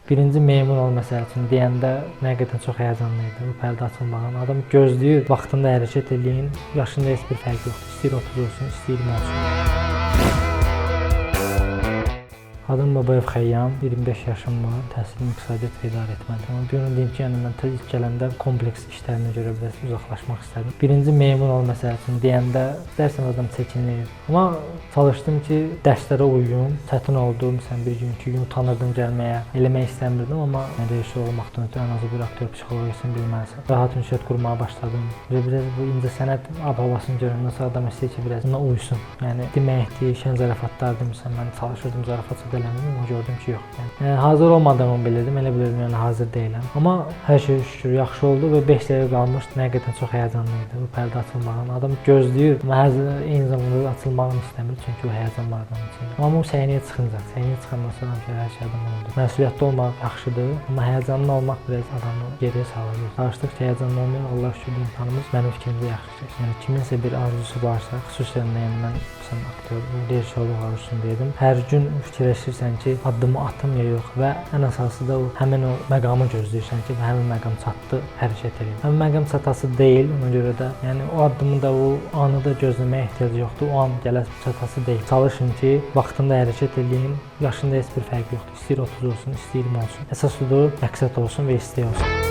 Birinci memur ol məsələsini deyəndə nə qədər çox həyəcanlı idi bu pərdə açılmağın. Adam gözləyir, vaxtında hərəkət eləyin, yaşında heç bir fərq yoxdur. İstəyir 30 olsun, istəyir 20 olsun. Adım Babayev Xəyyam, 25 yaşım var, təhsilimi iqtisadiyyat və idarə etməkdir. Amma görün deyim ki, yəni mən ilk gələndə kompleks işlərinə görə biraz uzaqlaşmaq istədim. Birinci memur ol məsələsini deyəndə istərsən adam çəkinir. Amma çalışdım ki, dərslərə uyum. Çətin oldu, məsələn bir gün, 2 gün utanırdım gəlməyə, eləmək istəmirdim, amma rejissor olmaqdan ötürü ən azı bir aktyor psixologiyasını bilməlisən. Rahat ünsiyyət qurmağa başladım. Və biraz bu incə sənət ab-havasını görəndən sonra adam istəyir ki, biraz buna uysun. Yəni deməkdir, şən zarafatlardır, məsələn mən çalışırdım zarafat eləmirdim, amma gördüm ki, yox. Yəni hazır olmadığımı bilirdim, elə bilirdim, yəni hazır deyiləm. Amma hər şey şükür yaxşı oldu və 5 dəqiqə qalmışdı. Nə qədər çox həyəcanlı idi bu pərdə açılmağın. Adam gözləyir, amma eyni zamanda açılmağını istəmir, çünki o həyəcan var adamın içində. Amma bu səhnəyə çıxandan sonra hər şey adam oldu. Məsuliyyətli olmaq yaxşıdır, amma həyəcanlı olmaq biraz adamı geriyə salır. Çalışdıqca həyəcanlı olmayın, Allah şükür imkanımız mənim fikrimdə yaxşı. Yəni kiminsə bir arzusu varsa, xüsusən yəni mən aktyor, rejissorluq arzusundaydım. Hər gün fikirləşirsən ki, addımı atım ya yox və ən əsası da həmin o məqamı gözləyirsən ki, həmin məqam çatdı, hərəkət edin. Həmin məqam çatası deyil, ona görə də yəni o addımı da o anı da gözləməyə ehtiyac yoxdur. O an gələ çatası deyil. Çalışın ki, vaxtında hərəkət edin. Yaşında heç bir fərq yoxdur. İstəyir 30 olsun, istəyir 20 olsun. Əsas odur, məqsəd olsun və istək olsun.